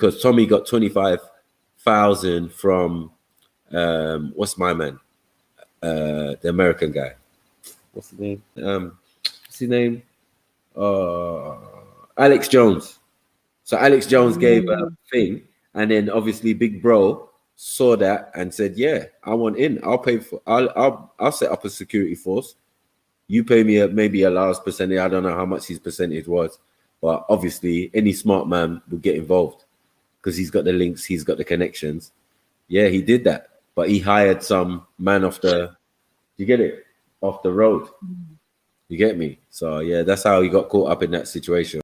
because Tommy got 25,000 from what's my man, the American guy. What's his name? What's his name? Alex Jones. So Alex Jones gave a thing, and then obviously Big Bro saw that and said, "Yeah, I want in. I'll pay for. I'll set up a security force. You pay me maybe a last percentage. I don't know how much his percentage was, but obviously any smart man would get involved because he's got the links, he's got the connections. Yeah, he did that, but he hired some man off the. You get it? Off the road. You get me? So yeah, that's how he got caught up in that situation.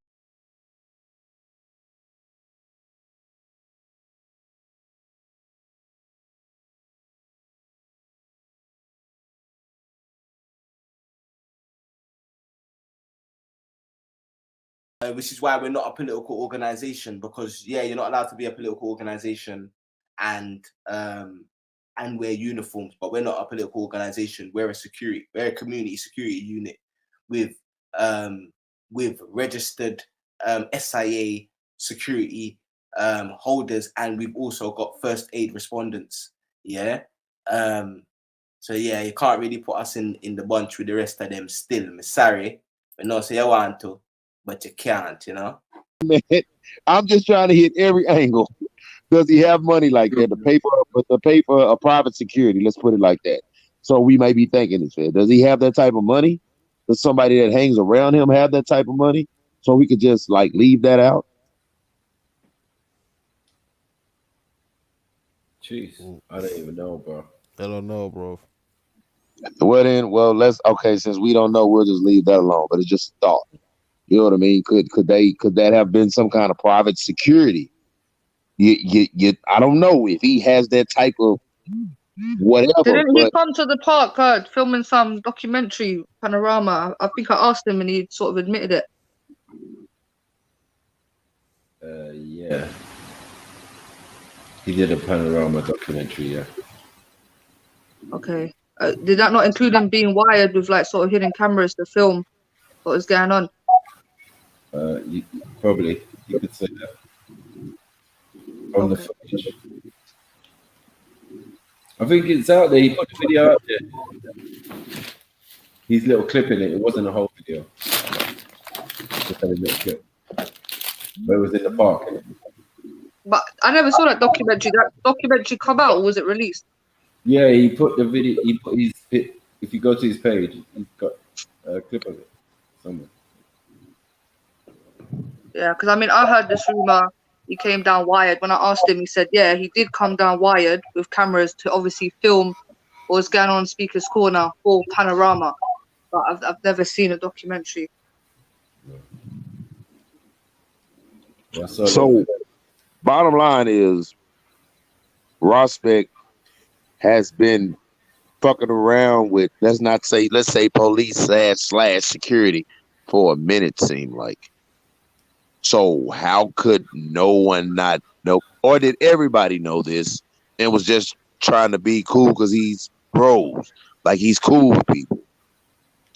Which is why we're not a political organization, because you're not allowed to be a political organization and wear uniforms, but we're not a political organization. We're a community security unit with registered SIA security holders, and we've also got first aid respondents. Yeah. So yeah, you can't really put us in the bunch with the rest of them still. I'm sorry. But no, so you want to, but you can't, Man, I'm just trying to hit every angle. Does he have money like that to pay for a private security? Let's put it like that. So we may be thinking it's fair. Does he have that type of money? Does somebody that hangs around him have that type of money? So we could just like leave that out? Jeez, I don't even know, bro. I don't know, bro. Well, let's okay. Since we don't know, we'll just leave that alone. But it's just a thought. You know what I mean? Could that have been some kind of private security? I don't know if he has that type of whatever. Didn't he come to the park filming some documentary panorama? I think I asked him and he sort of admitted it. Yeah. He did a panorama documentary, yeah. Okay. Did that not include him being wired with like sort of hidden cameras to film what was going on? Probably. You could say that. From the footage. I think it's out there. He put the video out there. His little clip in it. It wasn't a whole video. Just had a little clip. But it was in the park. But I never saw that documentary. That documentary come out, or was it released? Yeah, he put the video. He put his. If you go to his page, he's got a clip of it somewhere. Yeah, because I mean, I heard this rumor. He came down wired. When I asked him, he said, yeah, he did come down wired with cameras to obviously film what was going on Speaker's Corner for Panorama. But I've never seen a documentary. Yeah, so bottom line is, Raspect has been fucking around with, let's say police slash security for a minute, seemed like. So how could no one not know? Or did everybody know this and was just trying to be cool because he's bros? Like he's cool with people.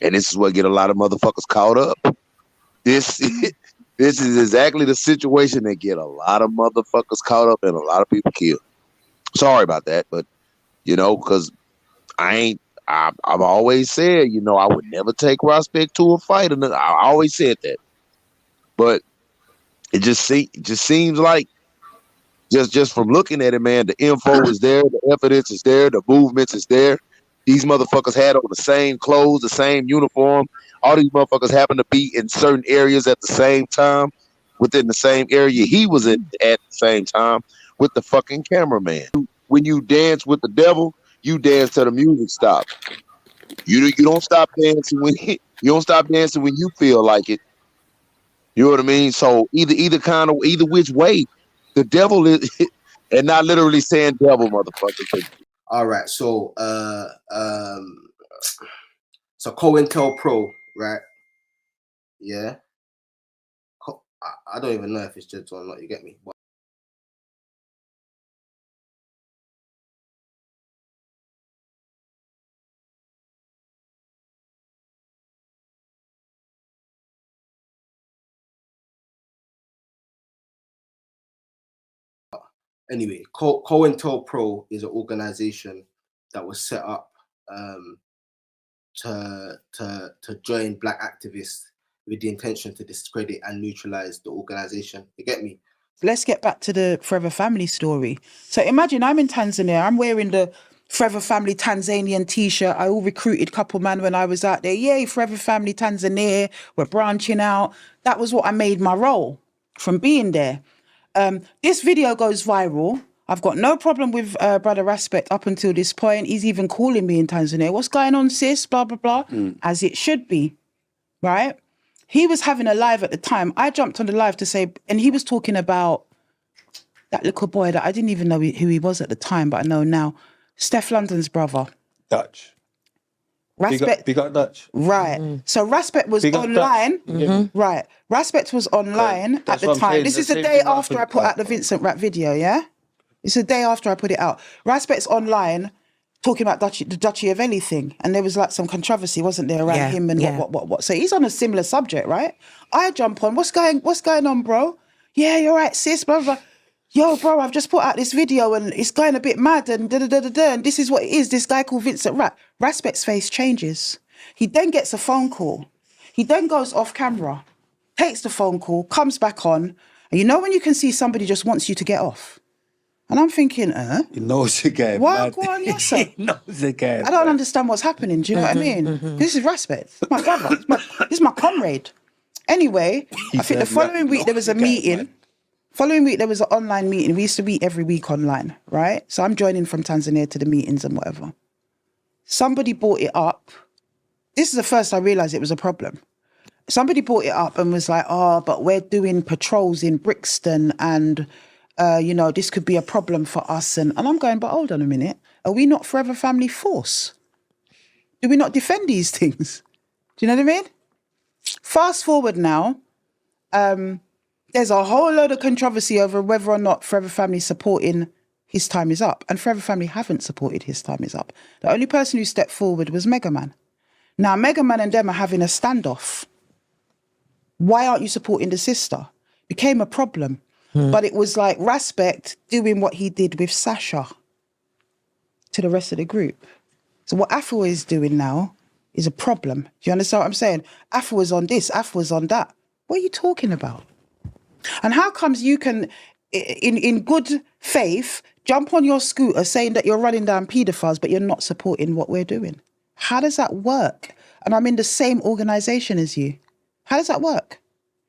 And this is what get a lot of motherfuckers caught up. This is exactly the situation that get a lot of motherfuckers caught up and a lot of people killed. Sorry about that, but because I've always said, I would never take Raspect to a fight, and I always said that. But it just seems like just from looking at it, man, the info is there, the evidence is there, the movements is there. These motherfuckers had on the same clothes, the same uniform. All these motherfuckers happen to be in certain areas at the same time, within the same area he was in at the same time with the fucking cameraman. When you dance with the devil, you dance till the music stops. You don't stop dancing when you don't stop dancing when you feel like it. You know what I mean? So either which way, the devil is, and not literally saying devil, motherfucker. All right, so so COINTELPRO, right? Yeah, I don't even know if it's just or not. You get me? But Anyway, COINTELPRO is an organization that was set up to join black activists with the intention to discredit and neutralize the organization. You get me? Let's get back to the Forever Family story. So imagine I'm in Tanzania. I'm wearing the Forever Family Tanzanian t-shirt. I all recruited couple man when I was out there. Yay, Forever Family Tanzania. We're branching out. That was what I made my role from being there. This video goes viral. I've got no problem with Brother Raspect up until this point. He's even calling me in Tanzania. What's going on, sis? Blah, blah, blah. As it should be, right? He was having a live at the time. I jumped on the live to say, and he was talking about that little boy that I didn't even know who he was at the time, but I know now. Steph London's brother. Dutch. Raspect. Big up Dutch. Right. So Raspect was Big up online. Dutch. Right. Raspect was online at That's the what I'm time. saying, This the is the same day thing I after I think put out about. the Vincent Rap video, yeah? It's the day after I put it out. Raspect's online talking about the Duchy thing. And there was like some controversy, wasn't there, around him and what. So he's on a similar subject, right? I jump on, what's going on, bro? Yeah, you're right, sis, blah, blah. Yo, bro, I've just put out this video and it's going a bit mad and da-da-da-da-da. And this is what it is, this guy called Vincent Rat. Raspect's face changes. He then gets a phone call. He then goes off camera, takes the phone call, comes back on. And you know when you can see somebody just wants you to get off? And I'm thinking, He knows the game. What? Go on, yes, sir. He knows the game. I don't understand what's happening. Do you know what I mean? This is Raspect. It's my brother. This is my comrade. Anyway, I think the following week there was a meeting. Following week there was an online meeting. We used to meet every week online, right? So I'm joining from Tanzania to the meetings and whatever. Somebody brought it up. This is the first I realised it was a problem. Somebody brought it up and was like, oh, but we're doing patrols in Brixton and, this could be a problem for us. And I'm going, but hold on a minute. Are we not Forever Family Force? Do we not defend these things? Do you know what I mean? Fast forward now, there's a whole load of controversy over whether or not Forever Family supporting His Time Is Up. And Forever Family haven't supported His Time Is Up. The only person who stepped forward was Mega Man. Now, Mega Man and them are having a standoff. Why aren't you supporting the sister? Became a problem. But it was like Raspect doing what he did with Sasha to the rest of the group. So what Afua is doing now is a problem. Do you understand what I'm saying? Afua's on this, Afua's on that. What are you talking about? And how comes you can, in good faith, jump on your scooter saying that you're running down paedophiles, but you're not supporting what we're doing? How does that work? And I'm in the same organisation as you. How does that work?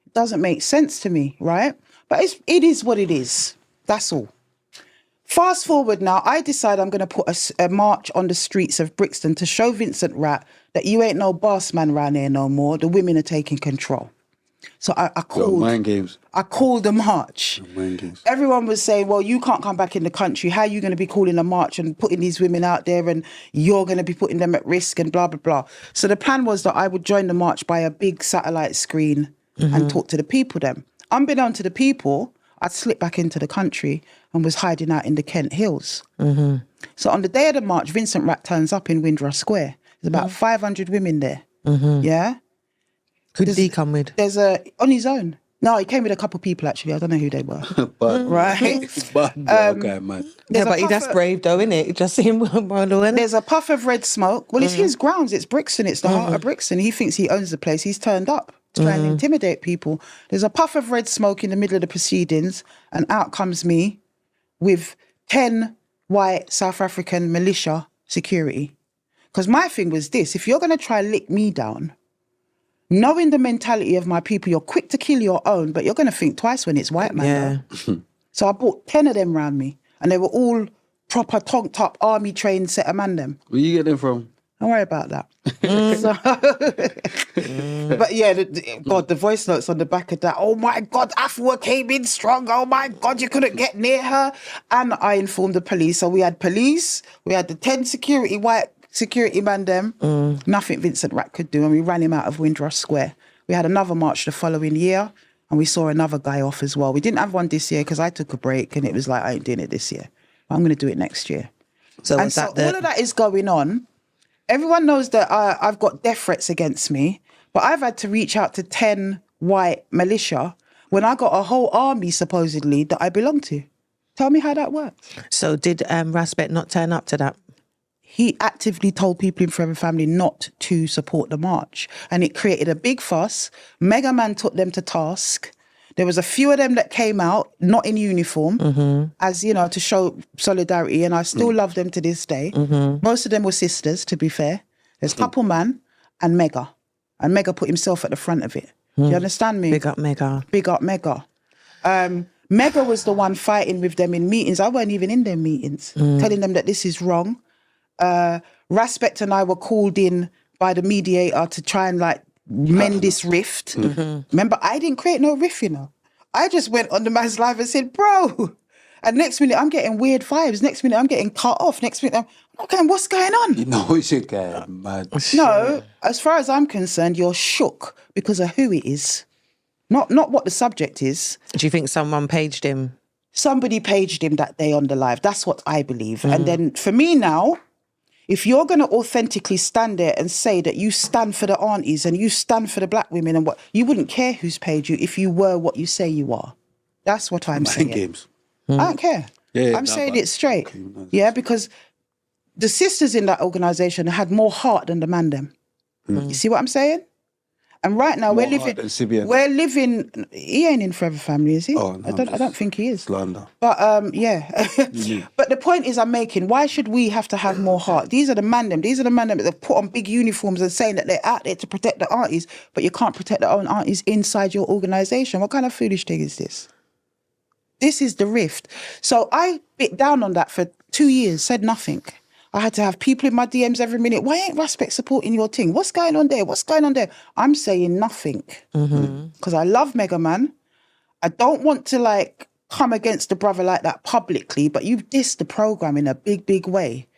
It doesn't make sense to me, right? But it is what it is. That's all. Fast forward now, I decide I'm going to put a march on the streets of Brixton to show Vincent Rat that you ain't no boss man around here no more. The women are taking control. So I called. Mind games. I called the march. Mind games. Everyone was saying, well, you can't come back in the country. How are you going to be calling a march and putting these women out there and you're going to be putting them at risk and blah, blah, blah. So the plan was that I would join the march by a big satellite screen and talk to the people then. Unbeknown to the people, I'd slipped back into the country and was hiding out in the Kent Hills. So on the day of the march, Vincent Rat turns up in Windrush Square. There's about 500 women there. Yeah? Who did he come with? There's on his own. No, he came with a couple of people actually. I don't know who they were. But Right? okay, man. There's Yeah, a but that's puff of- brave though, isn't it? Just him alone. There's a puff of red smoke. Well, it's his grounds. It's Brixton. It's the heart of Brixton. He thinks he owns the place. He's turned up to try and intimidate people. There's a puff of red smoke in the middle of the proceedings, and out comes me with 10 white South African militia security. Because my thing was this: if you're going to try and lick me down, knowing the mentality of my people, you're quick to kill your own, but you're going to think twice when it's white man. Yeah. So I brought 10 of them round me, and they were all proper tonked up, army trained set of man them. Where you get them from? Don't worry about that. But yeah, the voice notes on the back of that. Oh my God, Afua came in strong. Oh my God, you couldn't get near her. And I informed the police. So we had police, we had the 10 white security man them. Nothing Vincent Rat could do. And we ran him out of Windrush Square. We had another march the following year. And we saw another guy off as well. We didn't have one this year because I took a break and it was like, I ain't doing it this year. I'm going to do it next year. So And was so that all of that is going on. Everyone knows that I've got death threats against me, but I've had to reach out to 10 white militia when I got a whole army supposedly that I belong to. Tell me how that works. So did Raspect not turn up to that? He actively told people in Forever Family not to support the march. And it created a big fuss. Mega Man took them to task. There was a few of them that came out, not in uniform, as, you know, to show solidarity. And I still love them to this day. Most of them were sisters, to be fair. There's Couple Man and Mega. And Mega put himself at the front of it. Do you understand me? Big up Mega. Big up Mega. Mega was the one fighting with them in meetings. I weren't even in their meetings, telling them that this is wrong. Raspect and I were called in by the mediator to try and like mend this rift. Remember, I didn't create no rift, you know. I just went on the man's live and said, bro. And next minute I'm getting weird vibes. Next minute I'm getting cut off. Next minute I'm okay, what's going on? You know it's getting mad. No, as far as I'm concerned, you're shook because of who it is. Not what the subject is. Do you think someone paged him? Somebody paged him that day on the live. That's what I believe. And then for me now, if you're going to authentically stand there and say that you stand for the aunties and you stand for the black women and what, you wouldn't care who's paid you if you were what you say you are. That's what I'm saying. Games. I don't care. Yeah, I'm saying it straight. Yeah, because the sisters in that organisation had more heart than the man them. You see what I'm saying? And right now we're living. He ain't in Forever Family, is he? Oh, no, I don't think he is. Slander. But yeah. But the point is I'm making, why should we have to have more heart? These are the man them that put on big uniforms and saying that they're out there to protect the aunties, but you can't protect the own aunties inside your organisation. What kind of foolish thing is this? This is the rift. So I bit down on that for 2 years, said nothing. I had to have people in my DMs every minute. Why ain't Raspect supporting your thing? What's going on there? What's going on there? I'm saying nothing. Because I love Mega Man. I don't want to like come against the brother like that publicly, but you've dissed the program in a big, big way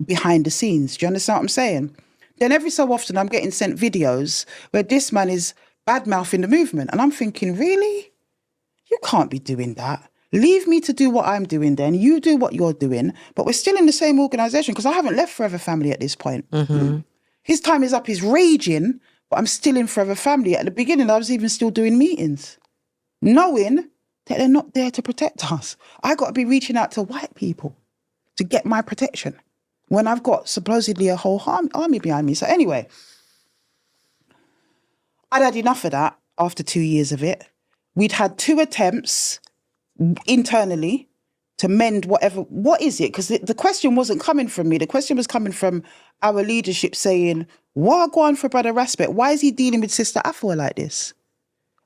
behind the scenes. Do you understand what I'm saying? Then every so often I'm getting sent videos where this man is bad-mouthing the movement. And I'm thinking, really? You can't be doing that. Leave me to do what I'm doing then. You do what you're doing. But we're still in the same organisation because I haven't left Forever Family at this point. His time is up. He's raging, but I'm still in Forever Family. At the beginning, I was even still doing meetings, knowing that they're not there to protect us. I got to be reaching out to white people to get my protection when I've got supposedly a whole army behind me. So anyway, I'd had enough of that after 2 years of it. We'd had 2 attempts internally to mend whatever. What is it? Because the question wasn't coming from me. The question was coming from our leadership saying, what go on for Brother Raspect? Why is he dealing with Sister Afua like this?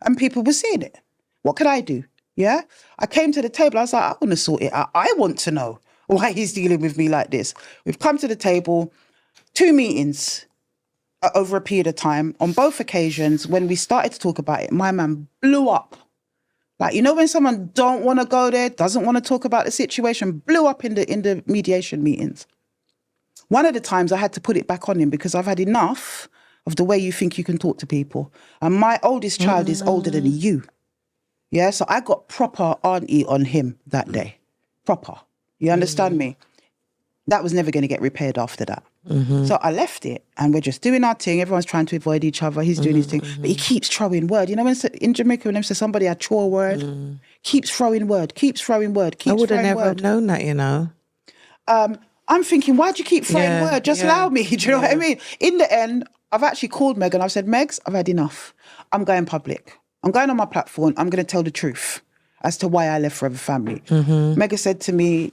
And people were seeing it. What could I do? Yeah? I came to the table. I was like, I want to sort it out. I want to know why he's dealing with me like this. We've come to the table, 2 meetings over a period of time. On both occasions, when we started to talk about it, my man blew up. Like, you know, when someone don't want to go there, doesn't want to talk about the situation, blew up in the mediation meetings. One of the times I had to put it back on him because I've had enough of the way you think you can talk to people. And my oldest child is older than you. Yeah, so I got proper auntie on him that day. Proper. You understand me? That was never going to get repaired after that. So I left it and we're just doing our thing. Everyone's trying to avoid each other. He's doing his thing. But he keeps throwing word. You know, when in Jamaica, when they say somebody had chore word, keeps throwing word, keeps throwing word, keeps I would have throwing never word. known that, you know. I'm thinking, why'd you keep throwing word? Just yeah, allow me. Do you know what I mean? In the end, I've actually called Meg and I've said, Megs, I've had enough. I'm going public. I'm going on my platform. I'm going to tell the truth as to why I left Forever Family. Meg has said to me,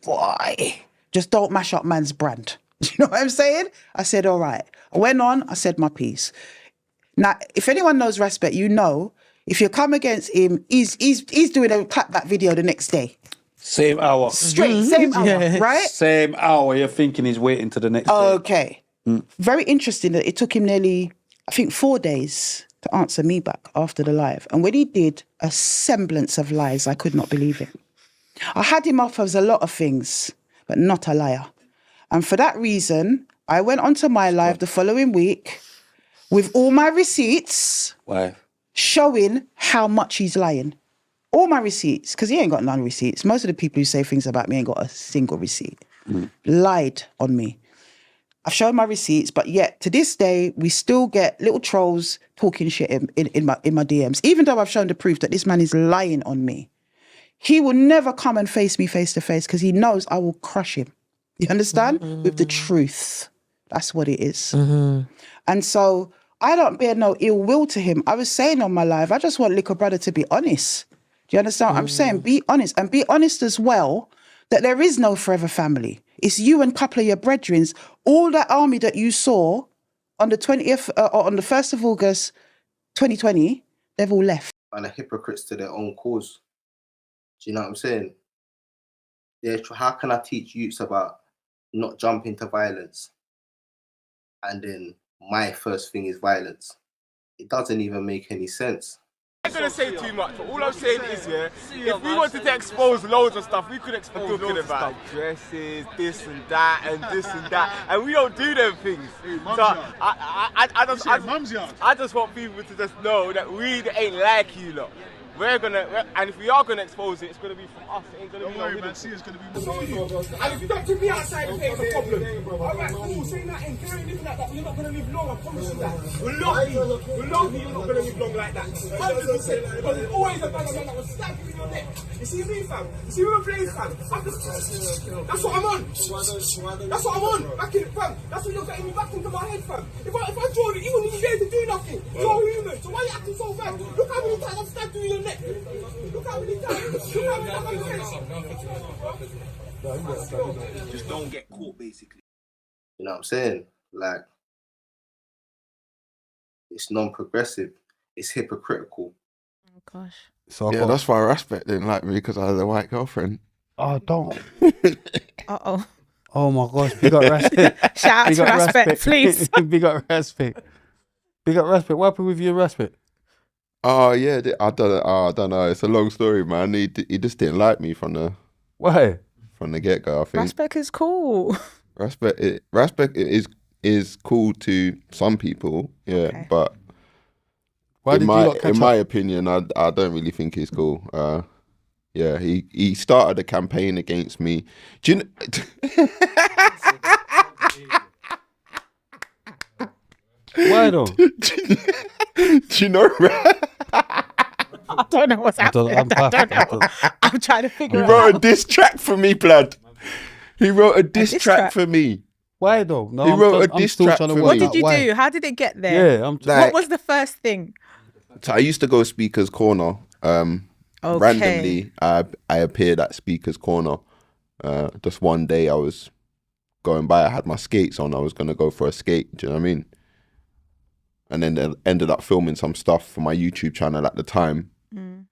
why? Just don't mash up man's brand. You know what I'm saying? I said, all right. I went on, I said my piece. Now, if anyone knows Raspect, you know, if you come against him, he's doing a clapback video the next day. Same hour. Straight, same hour, right? Same hour. You're thinking he's waiting to the next day. Okay. Very interesting that it took him nearly, I think, 4 days to answer me back after the live. And when he did a semblance of lies, I could not believe it. I had him off as a lot of things, but not a liar. And for that reason, I went onto my live the following week with all my receipts showing how much he's lying. All my receipts, because he ain't got none receipts. Most of the people who say things about me ain't got a single receipt. Lied on me. I've shown my receipts, but yet to this day, we still get little trolls talking shit in my DMs, even though I've shown the proof that this man is lying on me. he will never come and face me face to face because he knows I will crush him. You understand? With the truth. That's what it is. And so I don't bear no ill will to him. I was saying on my live, I just want little brother to be honest. Do you understand what I'm saying? Be honest, and be honest as well that there is no forever family. It's you and a couple of your brethren. All that army that you saw on the 20th or on the 1st of August 2020, they've all left. And are hypocrites to their own cause. Do you know what I'm saying? How can I teach youths about not jumping to violence? And then my first thing is violence. It doesn't even make any sense. I'm not going to say too much, but all I'm saying is, if we wanted to expose loads of stuff, we could expose loads of stuff. Dresses, this and that, and we don't do them things. So I just want people to just know that we ain't like you lot. And if we are gonna expose it, it's gonna be from us. It ain't gonna be no hidden. It's gonna be. And if you don't keep me outside, it's a problem. Alright, cool. Say nothing. Carry living like that. You're not gonna live long. I promise you that. We love you. You're not gonna live long like that. 100%. Because there's always a bad man that will stab you in your neck. You see me, fam? You see me with Blaze, fam? That's what I'm on. That's what I'm on. Back in it, fam. That's what you're getting me back into my head, fam. If I draw it, you wouldn't even be able to do nothing. You're human. So why are you acting so bad? Look how many times I've stabbed you in your neck. Look how many times. Just don't get caught, basically. You know what I'm saying? Like, it's non-progressive. It's hypocritical. Oh gosh. So yeah, that's why Raspect didn't like me, because I had a white girlfriend. Oh, don't. Uh-oh. Oh my gosh, big up Raspect. Shout out to Raspect, please. Big up Raspect. Big up Raspect. What happened with you and Raspect? Oh yeah, I don't know. It's a long story, man. He just didn't like me from the get go. I think Raspect is cool. Raspect is cool to some people, yeah, okay. But in my opinion, I don't really think he's cool. Yeah, he started a campaign against me. Do you know? Why though? Do you know? I don't know what's happening. I don't know. I'm trying to figure it out. He wrote a diss track for me, blood. He wrote a diss track for me. Why though? No, he wrote a diss track for me. What did you do? How did it get there? Yeah, what was the first thing? So I used to go Speaker's Corner. Randomly, I appeared at Speaker's Corner. Just one day I was going by. I had my skates on. I was going to go for a skate. Do you know what I mean? And then they ended up filming some stuff for my YouTube channel at the time. And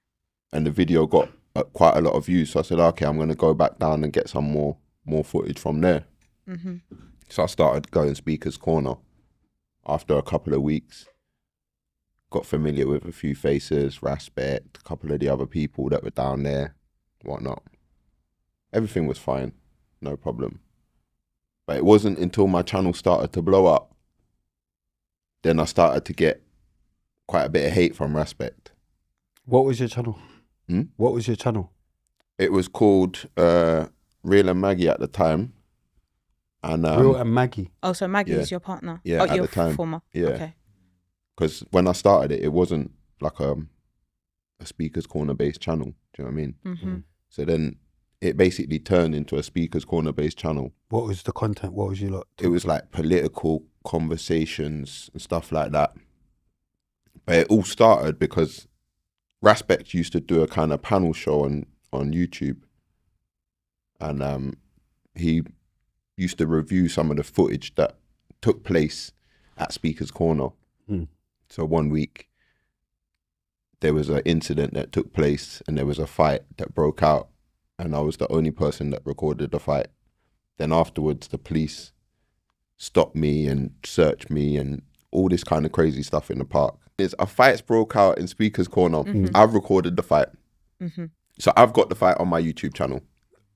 the video got quite a lot of views. So I said, okay, I'm going to go back down and get some more footage from there. So I started going Speaker's Corner after a couple of weeks. Got familiar with a few faces, Raspect, a couple of the other people that were down there, whatnot. Everything was fine, no problem. But it wasn't until my channel started to blow up, then I started to get quite a bit of hate from Raspect. What was your channel? What was your channel? It was called Real and Maggie at the time. And Real and Maggie? Oh, so Maggie is your partner? Yeah, at your the time. Former? Yeah. Okay. Because when I started it, it wasn't like a Speaker's Corner based channel. Do you know what I mean? So then it basically turned into a Speaker's Corner based channel. What was the content? What was you like? It was like political conversations and stuff like that. But it all started because Raspect used to do a kind of panel show on YouTube. And he used to review some of the footage that took place at Speaker's Corner. So one week, there was an incident that took place and there was a fight that broke out, and I was the only person that recorded the fight. Then afterwards, the police stopped me and searched me and all this kind of crazy stuff in the park. A fight's broke out in Speaker's Corner. I've recorded the fight. So I've got the fight on my YouTube channel.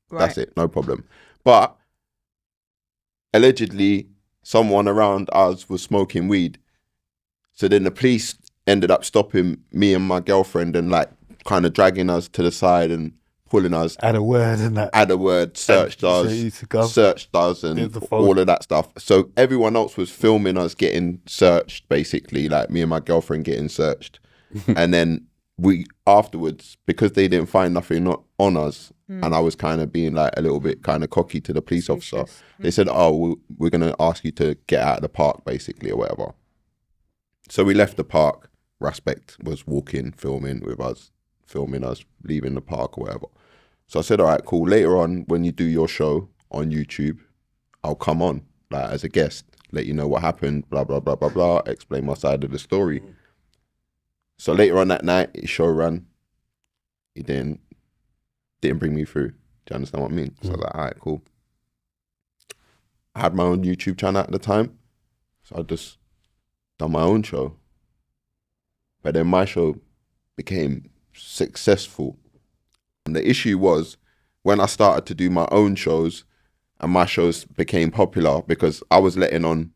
That's it, no problem. But allegedly, someone around us was smoking weed. So then the police ended up stopping me and my girlfriend and like kind of dragging us to the side and pulling us. Add a word and that. Add a word, searched us and all of that stuff. So everyone else was filming us getting searched, basically, like me and my girlfriend getting searched. And then we afterwards, because they didn't find nothing on us, and I was kind of being like a little bit kind of cocky to the police officer. They said, "Oh, we're gonna ask you to get out of the park, basically, or whatever." So we left the park. Raspect was filming us leaving the park or whatever. So I said, "All right, cool. Later on, when you do your show on YouTube, I'll come on like as a guest, let you know what happened, blah blah blah blah blah, explain my side of the story." So later on that night, his show ran. He didn't bring me through. Do you understand what I mean? So I was like, all right, cool. I had my own YouTube channel at the time, so I just done my own show. But then my show became successful. And the issue was when I started to do my own shows and my shows became popular because I was letting on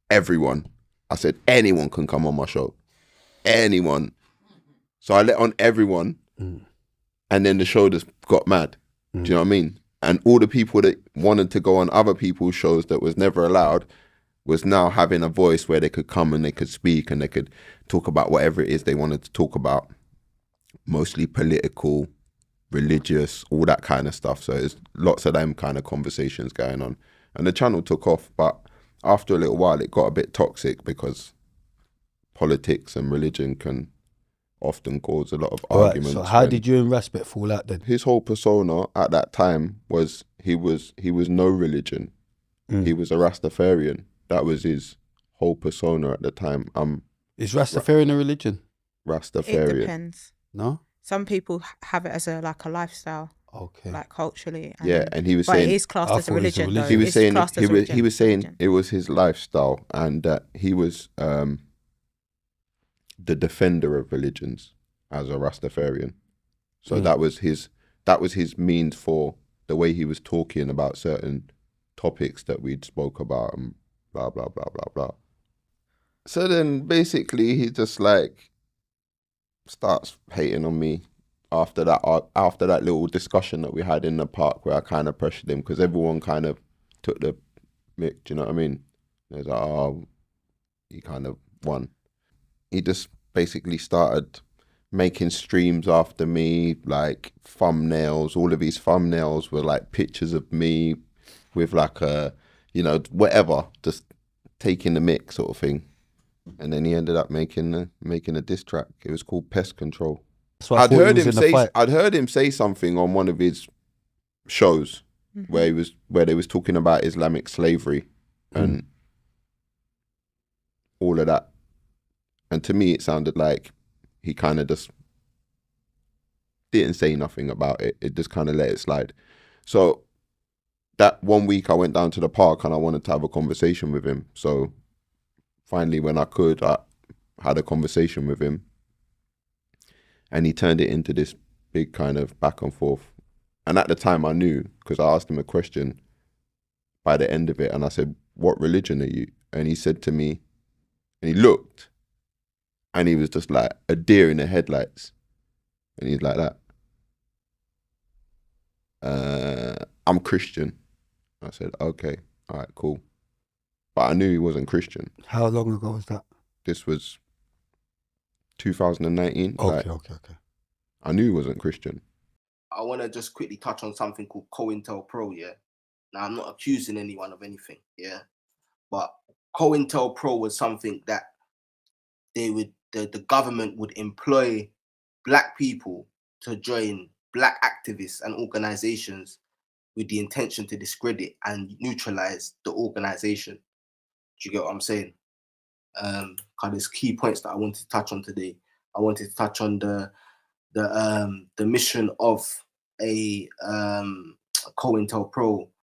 everyone. I said, anyone can come on my show. Anyone. So I let on everyone, and then the show just got mad. Do you know what I mean? And all the people that wanted to go on other people's shows that was never allowed was now having a voice where they could come and they could speak and they could talk about whatever it is they wanted to talk about. Mostly political, religious, all that kind of stuff. So there's lots of them kind of conversations going on. And the channel took off, but after a little while it got a bit toxic because politics and religion can often cause a lot of arguments. So how did you and Raspect fall out then? His whole persona at that time was he was no religion. He was a Rastafarian. That was his whole persona at the time. Is Rastafarian a religion? Rastafarian. It depends. No? Some people have it as a lifestyle. Okay. Like culturally. And he was but saying it is classed as a religion. Though. He was saying religion. he was saying it was his lifestyle and that he was the defender of religions as a Rastafarian. So that was his means for the way he was talking about certain topics that we'd spoke about and blah blah blah blah blah. So then basically he just like starts hating on me after that little discussion that we had in the park where I kind of pressured him because everyone kind of took the mick, do you know what I mean? It was like, oh, he kind of won. He just basically started making streams after me, like thumbnails. All of his thumbnails were like pictures of me with like a, whatever, just taking the mick sort of thing. And then he ended up making a diss track. It was called Pest Control. I'd heard him say something on one of his shows where they was talking about Islamic slavery and all of that. And to me, it sounded like he kind of just didn't say nothing about it. It just kind of let it slide. So that one week I went down to the park and I wanted to have a conversation with him. So finally, when I could, I had a conversation with him. And he turned it into this big kind of back and forth. And at the time I knew, because I asked him a question by the end of it. And I said, what religion are you? And he said to me, and he looked, and he was just like a deer in the headlights. And he's like that. I'm Christian. I said, okay, all right, cool. But I knew he wasn't Christian. How long ago was that? This was 2019. Okay. I knew he wasn't Christian. I want to just quickly touch on something called COINTELPRO, yeah? Now, I'm not accusing anyone of anything, yeah? But COINTELPRO was something that the government would employ black people to join black activists and organizations with the intention to discredit and neutralize the organization. Do you get what I'm saying? Kind of there's key points that I wanted to touch on today. I wanted to touch on the mission of a COINTELPRO